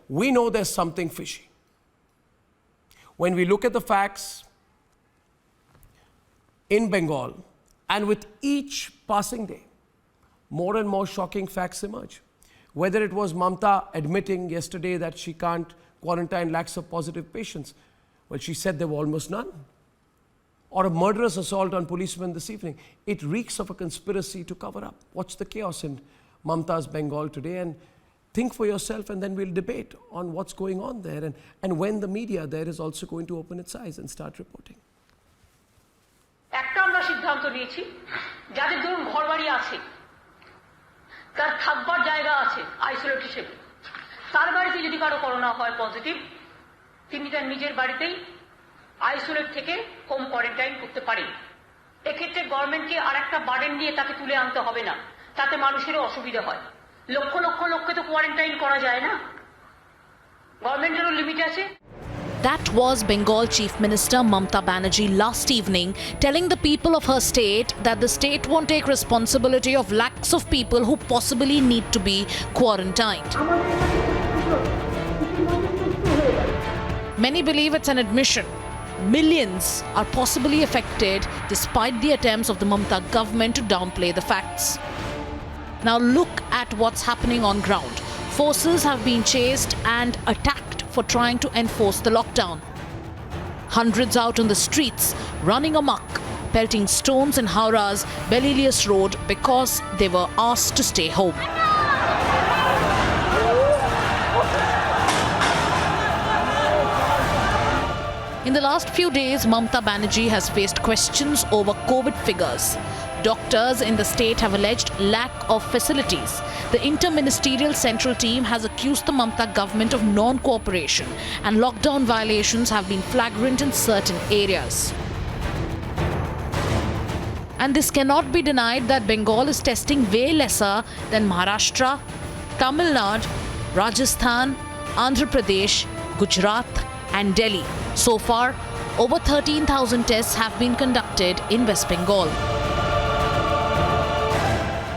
we know there's something fishy. When we look at the facts in Bengal, and with each passing day, more and more shocking facts emerge. Whether it was Mamata admitting yesterday that she can't quarantine lakhs of positive patients, well, she said there were almost none. Or a murderous assault on policemen this evening. It reeks of a conspiracy to cover up. Watch the chaos in Mamata's Bengal today and think for yourself, and then we'll debate on what's going on there and when the media there is also going to open its eyes and start reporting. একটা আমরা সিদ্ধান্ত নিয়েছি, যাদের ধরুন ঘরবাড়ি আছে, তার থাকবার জায়গা আছে আইসোলেট হিসেবে, তার বাড়িতে যদি কারো করোনা হয় পজিটিভ, তিনি তার নিজের বাড়িতেই আইসোলেট থেকে হোম কোয়ারেন্টাইন করতে পারেন। এক্ষেত্রে গভর্নমেন্টকে আরেকটা বার্ডেন নিয়ে তাকে তুলে আনতে হবে না, তাতে মানুষেরও অসুবিধা হয়। লক্ষ লক্ষ লোককে তো কোয়ারেন্টাইন করা যায় না, গভর্নমেন্টেরও লিমিট আছে। That was Bengal Chief Minister Mamata Banerjee last evening telling the people of her state that the state won't take responsibility of lakhs of people who possibly need to be quarantined. Many believe it's an admission. Millions are possibly affected despite the attempts of the Mamata government to downplay the facts. Now look at what's happening on ground. Forces have been chased and attacked for trying to enforce the lockdown. Hundreds out on the streets, running amok, pelting stones in Howrah's Belilius Road because they were asked to stay home. In the last few days, Mamata Banerjee has faced questions over COVID figures. Doctors in the state have alleged lack of facilities. The interministerial central team has accused the Mamata government of non-cooperation, and lockdown violations have been flagrant in certain areas. And this cannot be denied that Bengal is testing way lesser than Maharashtra, Tamil Nadu, Rajasthan, Andhra Pradesh, Gujarat and Delhi. So far, over 13,000 tests have been conducted in West Bengal.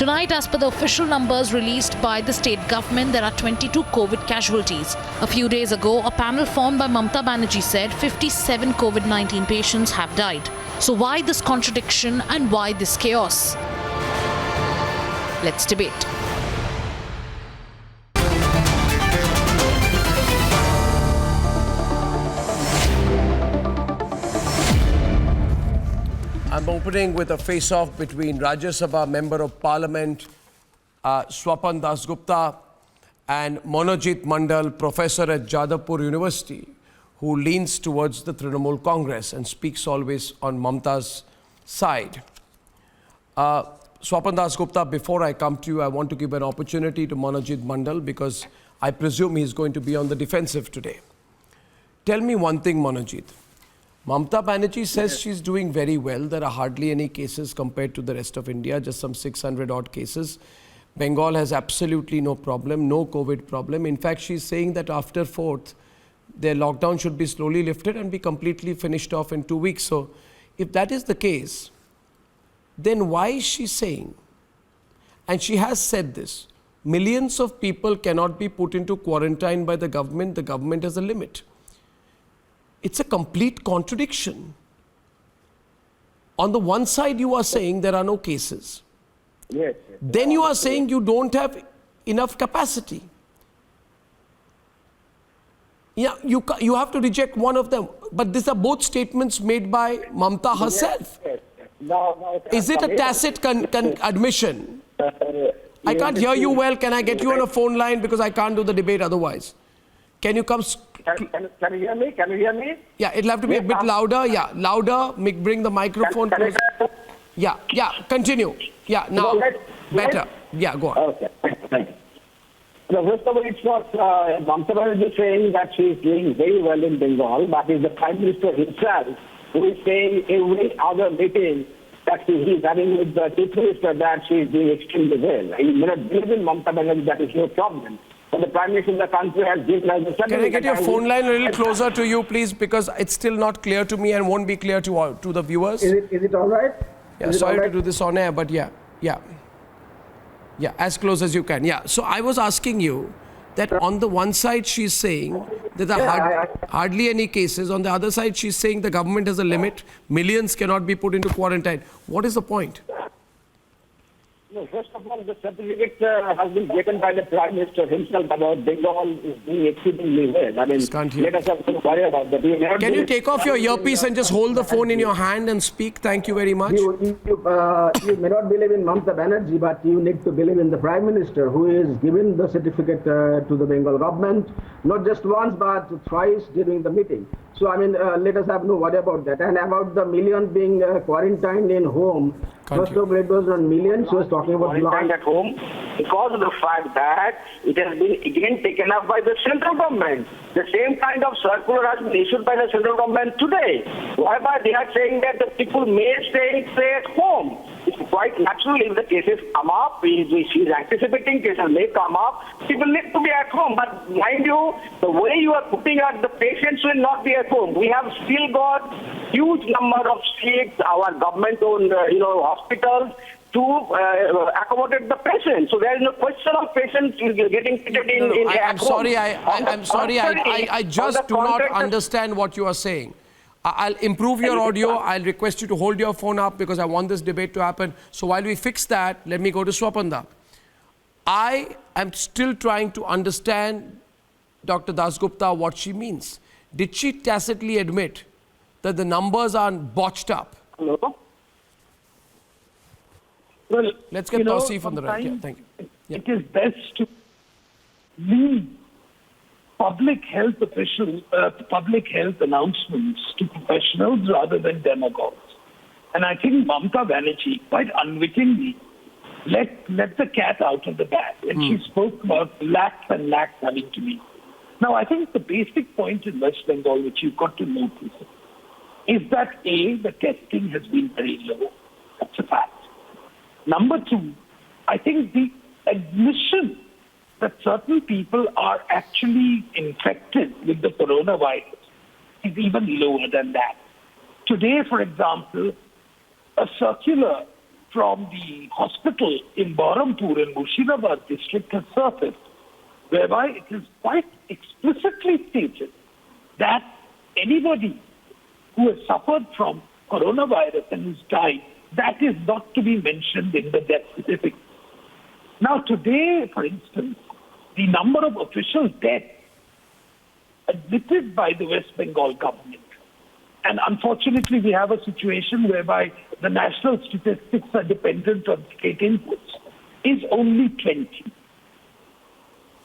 Tonight, as per the official numbers released by the state government, there are 22 COVID casualties. A few days ago, a panel formed by Mamata Banerjee said 57 COVID-19 patients have died. So why this contradiction and why this chaos? Let's debate. I'm opening with a face-off between Rajya Sabha Member of Parliament Swapan Dasgupta and Monojit Mandal, professor at Jadavpur University, who leans towards the Trinamool Congress and speaks always on Mamata's side. Swapan Dasgupta, before I come to you, I want to give an opportunity to Monojit Mandal because I presume he's going to be on the defensive today. Tell me one thing, Monojit. Mamata Banerjee says she's doing very well. There are hardly any cases compared to the rest of India, just some 600 odd cases. Bengal has absolutely no problem, no COVID problem. In fact, she's saying that after 4th, their lockdown should be slowly lifted and be completely finished off in 2 weeks. So if that is the case, then why is she saying, and she has said this, millions of people cannot be put into quarantine by the government has a limit. It's a complete contradiction. On the one side, you are saying there are no cases. Yes. Then you are saying you don't have enough capacity. Yeah, you have to reject one of them. But these are both statements made by Mamata herself. Yes. No, is it a tacit admission? I can't hear you well. Can I get you on a phone line because I can't do the debate otherwise? Can you come? Can you hear me? Can you hear me? Yeah, it'll have to be a bit louder. Yeah, louder. Bring the microphone closer. Yeah, continue. Yeah, now better. Yeah, go on. Okay, thank you. So first of all, it's not Mamata Banerjee saying that she is doing very well in Bengal, but it's the Prime Minister himself who is saying every other meeting that he is having with the Chief Minister that she is doing extremely well. He may not believe in Mamata Banerjee, that is no problem. But the Prime Minister of the country has given us the... Can I get your phone line a little closer to you, please? Because it's still not clear to me and won't be clear to the viewers. Is it all right? Yeah, sorry to do this on air, but yeah, as close as you can. Yeah, so I was asking you that on the one side she's saying that there are hardly any cases. On the other side, she's saying the government has a limit. Millions cannot be put into quarantine. What is the point? No, first of all, the certificate has been given by the Prime Minister himself about Bengal is doing exceedingly well. I mean, Can't hear. let us have some worry about that. Can you take off your earpiece and just hold the phone in your hand and speak? Thank you very much. You may not believe in Mamata Banerjee, but you need to believe in the Prime Minister, who is given the certificate to the Bengal government, not just once, but thrice during the meeting. So, I mean, let us have no worry about that. And about the million being quarantined in home, first of all, it was not millions. She was talking about quarantined at home because of the fact that it has been again taken up by the central government. The same kind of circular has been issued by the central government today, whereby they are saying that the people may stay at home. It's quite natural if the cases come up, she's anticipating cases may come up, people need to be at home. But mind you, the way you are putting out, the patients will not be at home. We have still got huge number of seats, our government-owned hospitals, to accommodate the patients. So there is no question of patients getting treated in I'm sorry, I just do not understand what you are saying. I'll improve your audio. I'll request you to hold your phone up because I want this debate to happen. So while we fix that, let me go to Swapanda. I am still trying to understand, Dr. Dasgupta, what she means. Did she tacitly admit that the numbers are botched up? Hello? Well, Let's get Tausif on the right. Yeah, thank you. Yeah. It is best to leave public health officials, public health announcements to professionals rather than demagogues. And I think Mamata Banerjee quite unwittingly let the cat out of the bag. And she spoke about lakhs and lakhs having to be. Now, I think the basic point in West Bengal, which you've got to notice, is that A, the testing has been very low. That's a fact. Number two, I think the admission that certain people are actually infected with the coronavirus is even lower than that. Today, for example, a circular from the hospital in Bahrampur in Murshidabad district has surfaced, whereby it is quite explicitly stated that anybody who has suffered from coronavirus and who's died, that is not to be mentioned in the death certificate. Now, today, for instance, the number of official deaths admitted by the West Bengal government, and unfortunately we have a situation whereby the national statistics are dependent on state inputs, is only 20.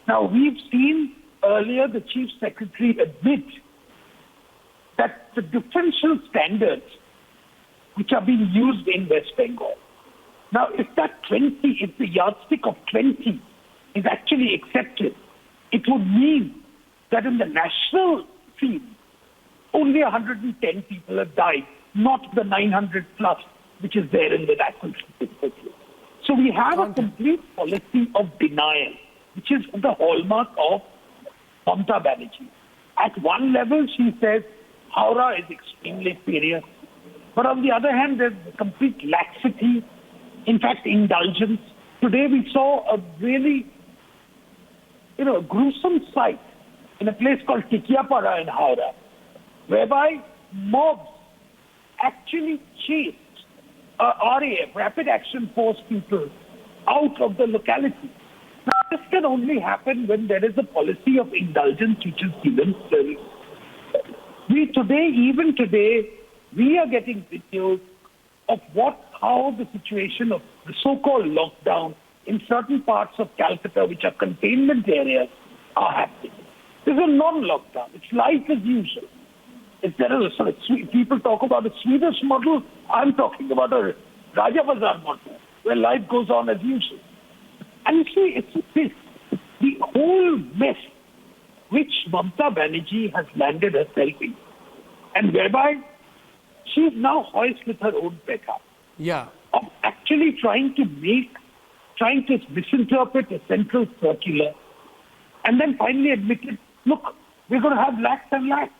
Now, we've seen earlier the Chief Secretary admit that the differential standards which are being used in West Bengal. Now, if the yardstick of 20 is actually accepted, it would mean that in the national field, only 110 people have died, not the 900 plus, which is there in the national statistics. So we have a complete policy of denial, which is the hallmark of Mamata Banerjee. At one level, she says Howrah is extremely serious. But on the other hand, there's complete laxity, in fact, indulgence. Today we saw a really, gruesome sight in a place called Tikiapara in Howrah, whereby mobs actually chased RAF, Rapid Action Force people, out of the locality. Now, this can only happen when there is a policy of indulgence which is given. Even today, we are getting videos of how the situation of the so-called lockdown in certain parts of Calcutta, which are containment areas, are happening. This is a non-lockdown. It's life as usual. If there is people talk about a Swedish model, I'm talking about a Raja Bazar model, where life goes on as usual. And you see, it's the whole mess which Mamata Banerjee has landed herself in, and whereby she's now hoist with her own pekka. Yeah. Of actually trying to misinterpret a central circular, and then finally admitted, look, we're going to have lakhs and lakhs.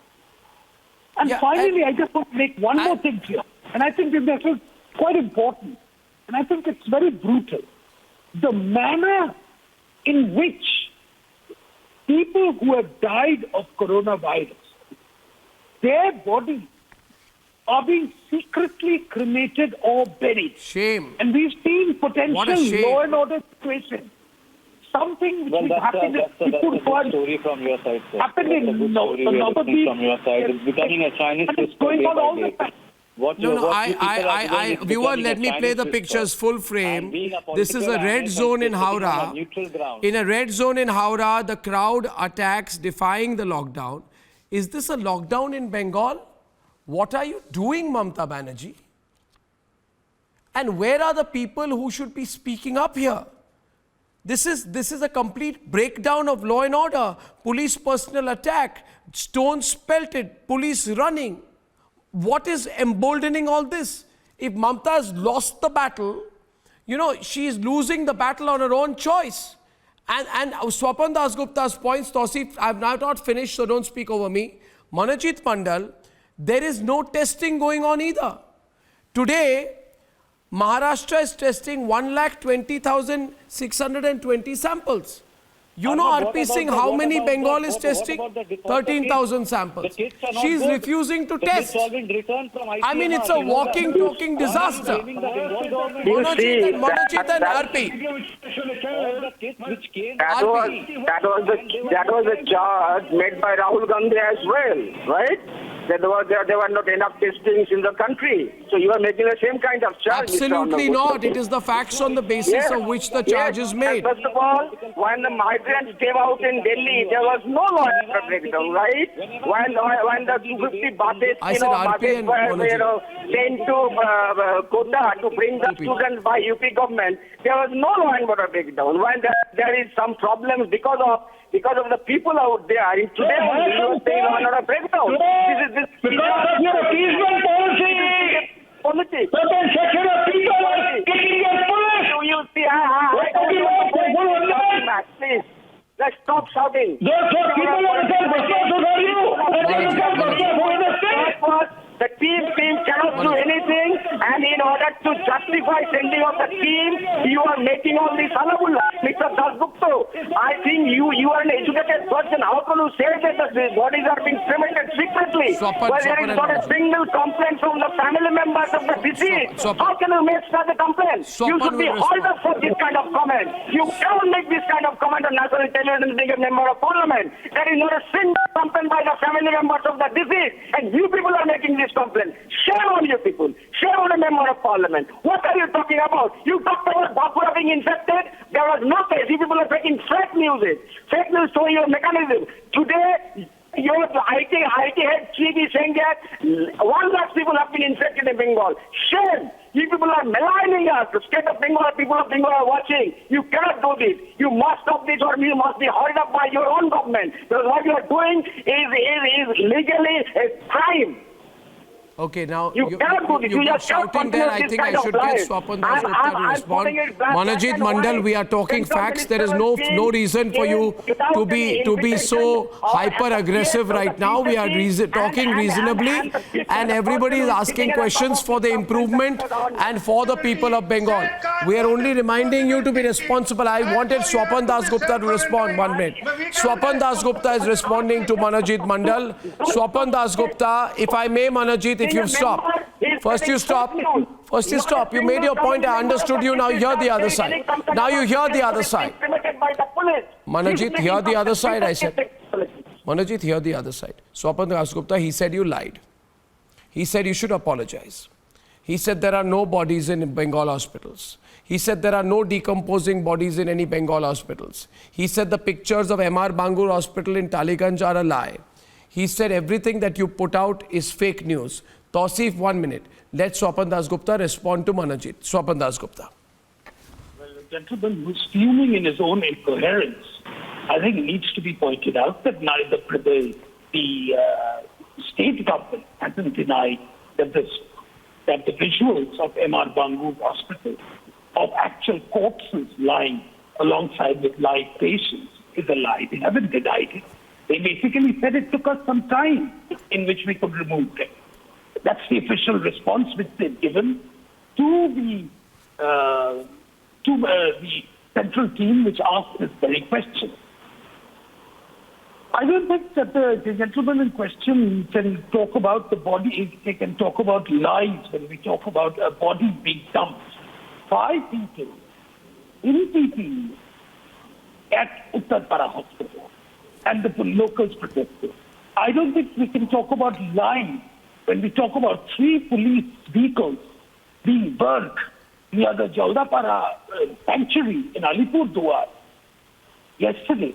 And finally, I just want to make one more thing clear. And I think that this is quite important. And I think it's very brutal. The manner in which people who have died of coronavirus, their bodies are being secretly cremated or buried. Shame. And we've seen What a potential shame. law and order situation. Something which Well, will that's happen a good story from your side, sir. happened That's a in good story we are listening from your side. It's becoming a Chinese and it's whisper going day on by all the day. time. What No, you- no, what you people are doing is viewer, becoming let a me play Chinese the whisper. pictures full And frame. being a This is a political red analyst zone in and sitting on a Howrah. neutral ground. In a red zone in Howrah, the crowd attacks defying the lockdown. Is this a lockdown in Bengal? What are you doing, Mamata Banerjee? And where are the people who should be speaking up here? This is a complete breakdown of law and order. Police personal attack, stones pelted, police running. What is emboldening all this? If Mamata has lost the battle, you know, she is losing the battle on her own choice. And Swapan Dasgupta's points, Tausif, I've now not finished, so don't speak over me. Manojit Mandal, there is no testing going on either. Today, Maharashtra is testing 1,20,620 samples. You know, Arnab, RP Singh, how many Bengal is testing? 13,000 samples. She is refusing to test. I mean, it's a walking, talking disaster. Manojit and RP. That was a charge made by Rahul Gandhi as well, right? That there were not enough testings in the country. So you are making the same kind of charge. Absolutely Mr. Arnab. not. It is the facts on the basis Yes, of which the charge yes. is made. And first of all, when the migrants came out in Delhi, there was no law and order breakdown, right? When the 250 buses, I said RP buses and were Manojit. sent to Kota to bring the students by UP government, there was no law and order breakdown. When there is some problems because of the people out there, today only you are saying law and order breakdown. This Because of your appeasement policy. politics. Certain section of people are kicking your police. You see, please, let's stop shouting. Those people are saying, The team cannot do anything, and in order to justify sending of the team, you are making all this halabulla. Mr. Dasgupta, I think you are an educated person. How can you say that the bodies are being cremated secretly? Swapan, There is not a Manojit. single complaint from the family members of the deceased. Swapan. How can you make such a complaint? You should be will hauled respond. up for this kind of comment. You cannot make this kind of comment on national television being a member of parliament. There is not a single complaint by the family members of the deceased, and you people are making this complaint. Shame on you people. Shame on a member of parliament. What are you talking about? You talked about Bapura being infected. There was no case. You people are taking fake news. Fake news showing your mechanism. Today, your IT head chief is saying that 1 lakh people have been infected in Bengal. Shame. You people are maligning us. The state of Bengal, people of Bengal are watching. You cannot do this. You must stop this, or you must be held up by your own government. Because what you are doing is legally a crime. Okay, now You cannot do this. you You got just can't shouting there. I continue think this I kind should of get life. Swapan I'm Dasgupta to respond. putting it back Manojit and Mandal, white. we are talking Central facts. There is Minister no reason for you without to be any so invitation or hyper aggressive association right now. We are talking reasonably, and everybody is asking questions for the improvement and for the people of Bengal. We are only reminding you to be responsible. I wanted Swapan Dasgupta to respond. 1 minute. Swapan Dasgupta is responding to Manojit Mandal. Swapan Dasgupta, if I may, Manojit, if you stop. First you stop. First you stop. You made your point. I understood you. Now hear the other side. Now you hear the other side. Manojit, hear the other side, I said. Manojit, hear the other side. Swapan Dasgupta, he said you lied. He said you should apologize. He said there are no bodies in Bengal hospitals. He said there are no decomposing bodies in any Bengal hospitals. He said the pictures of MR Bangur Hospital in Taliganj are a lie. He said everything that you put out is fake news. Tausif, 1 minute. Let Swapan Dasgupta respond to Manojit. Swapan Dasgupta. Well, the gentleman who's fuming in his own incoherence, I think needs to be pointed out that neither the state government hasn't denied that the visuals of MR Bangur Hospital of actual corpses lying alongside with live patients is a lie. They haven't denied it. They basically said it took us some time in which we could remove them. That's the official response which they've given to the central team which asked this very question. I don't think that the gentleman in question can talk about the body. They can talk about lives when we talk about a body being dumped. 5 people in PPE at Uttarpara Hospital, and the locals protested. I don't think we can talk about lives when we talk about 3 police vehicles being burnt near the Jaudapara sanctuary in Alipurduar yesterday,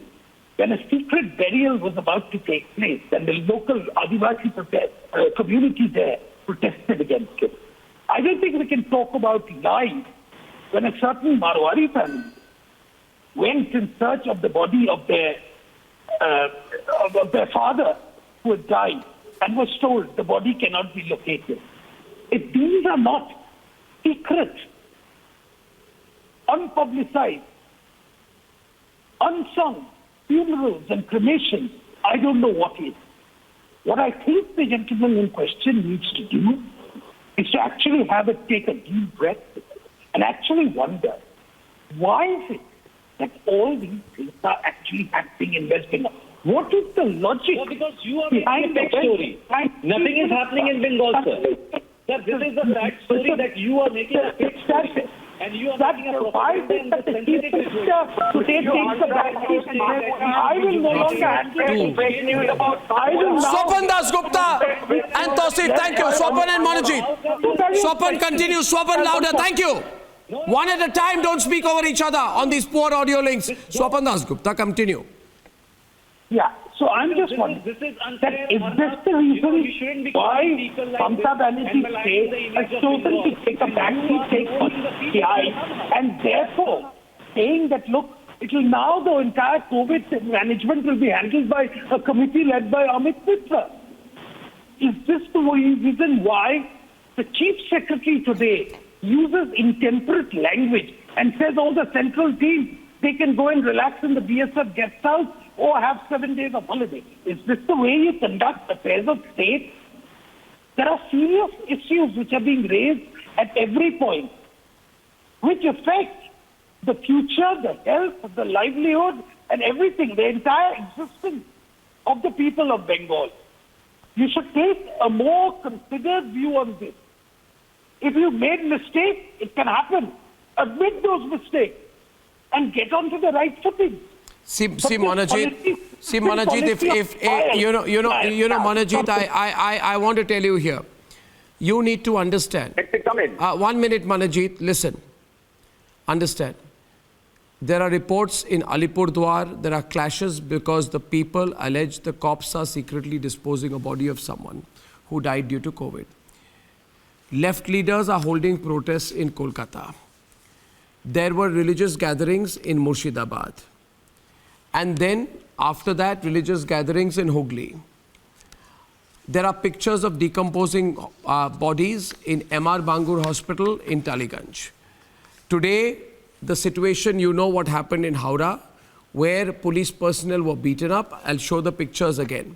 when a secret burial was about to take place, and the local Adivasi community there protested against it. I don't think we can talk about lives when a certain Marwari family went in search of the body of their father who had died and was told the body cannot be located. If these are not secret, unpublicized, unsung funerals and cremations, I don't know what is. What I think the gentleman in question needs to do is to actually take a deep breath and actually wonder, why is it that all these things are actually happening in West Bengal? What is the logic? No, because you are making a fake story. Nothing is happening in Bengal, sir. Sir, this is the fact story that you are making a fake story. And you are making a propaganda in the sensitive I will no longer handle fake news about. Swapan Das Gupta and Tausif, thank you. Swapan and Manojit. Swapan, continue. Swapan, louder. Thank you. One at a time, don't speak over each other on these poor audio links. Swapan Das Gupta, continue. Yeah, so I'm just wondering, that is this the reason why Mamata Banerjee state has chosen to take a backseat, take PI, and therefore saying that, look, it will now, the entire COVID management will be handled by a committee led by Amit Mitra. Is this the reason why the Chief Secretary today uses intemperate language and says, oh, the central team, they can go and relax in the BSF guest house or have 7 days of holiday? Is this the way you conduct affairs of state? There are serious issues which are being raised at every point, which affect the future, the health, the livelihood, and everything, the entire existence of the people of Bengal. You should take a more considered view on this. If you've made mistakes, it can happen. Admit those mistakes and get onto the right footing. See, Manojit, Manojit, I want to tell you here, you need to understand. 1 minute, Manojit, listen. Understand. There are reports in Alipurduar, there are clashes because the people allege the cops are secretly disposing a body of someone who died due to COVID. Left leaders are holding protests in Kolkata. There were religious gatherings in Murshidabad. And then, after that, religious gatherings in Hooghly. There are pictures of decomposing bodies in MR Bangur Hospital in Taliganj. Today, the situation, you know what happened in Howrah, where police personnel were beaten up. I'll show the pictures again.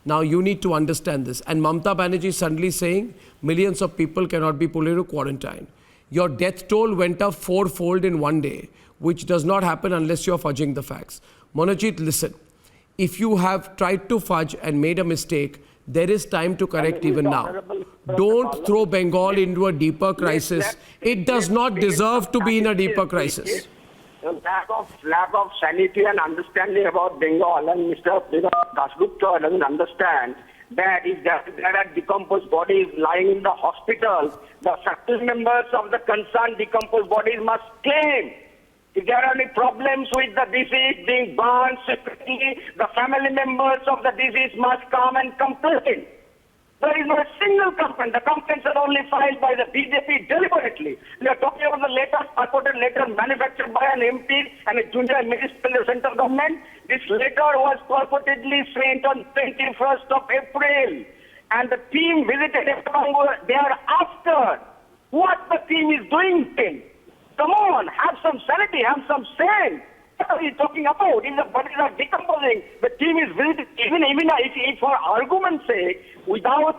Now, you need to understand this. And Mamata Banerjee suddenly saying millions of people cannot be put into quarantine. Your death toll went up 4-fold in 1 day, which does not happen unless you're fudging the facts. Manojit, listen. If you have tried to fudge and made a mistake, there is time to correct even now. Don't throw Bengal into a deeper crisis. It does not deserve to be in a deeper crisis. Lack of sanity and understanding about Bengal, and Mr. Dasgupta doesn't understand that if there are decomposed bodies lying in the hospitals, the family members of the concerned decomposed bodies must claim. If there are any problems with the deceased being burned separately, the family members of the deceased must come and complain. There is not a single complaint. The complaints are only filed by the BJP deliberately. We are talking about the latest purported letter manufactured by an MP and a junior minister in the central government. This letter was purportedly sent on 21st of April. And the team visited Bangalore thereafter. What the team is doing then? Come on, have some sanity, have some sense. What are you talking about? If the bodies are decomposing, the team is visited, even if for argument's sake, without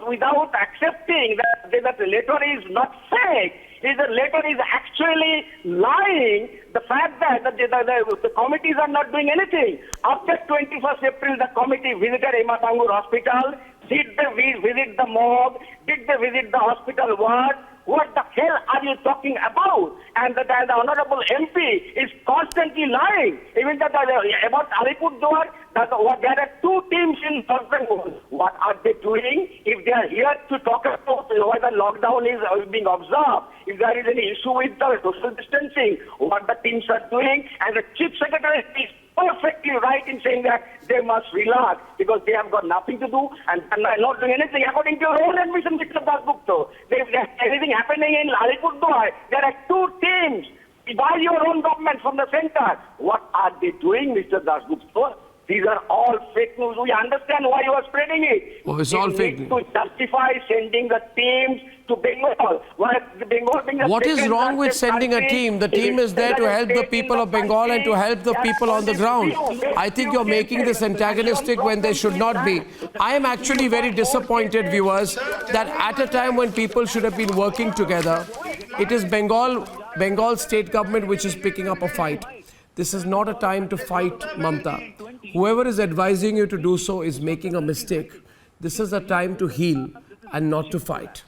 accepting that the letter is not fake, if the letter is actually lying, the fact that the committees are not doing anything. After 21st April, the committee visited Ematangur Hospital. Did they visit the morgue? Did they visit the hospital ward? What the hell are you talking about? And the Honorable MP is constantly lying. Even about Alipurduar, there are two teams in Bengal. What are they doing? If they are here to talk about why the lockdown is being observed, if there is any issue with the social distancing, what the teams are doing, and the Chief Secretary is perfectly right in saying that they must relax because they have got nothing to do and are not doing anything. According to your own admission, Mr. Dasgupta, there's anything happening in Alipurduar. There are two teams by your own government from the center. What are they doing, Mr. Dasgupta? These are all fake news. We understand why you are spreading it. Oh, it's all fake news. To justify sending the teams to Bengal. What is wrong with sending a team? The team is there to help the people of Bengal and to help the people on the ground. I think you're making this antagonistic when they should not be. I am actually very disappointed, viewers, that at a time when people should have been working together, it is Bengal state government which is picking up a fight. This is not a time to fight, Mamata. Whoever is advising you to do so is making a mistake. This is a time to heal and not to fight.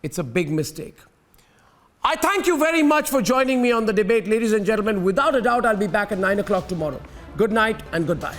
It's a big mistake. I thank you very much for joining me on the debate, ladies and gentlemen. Without a doubt, I'll be back at 9 o'clock tomorrow. Good night and goodbye.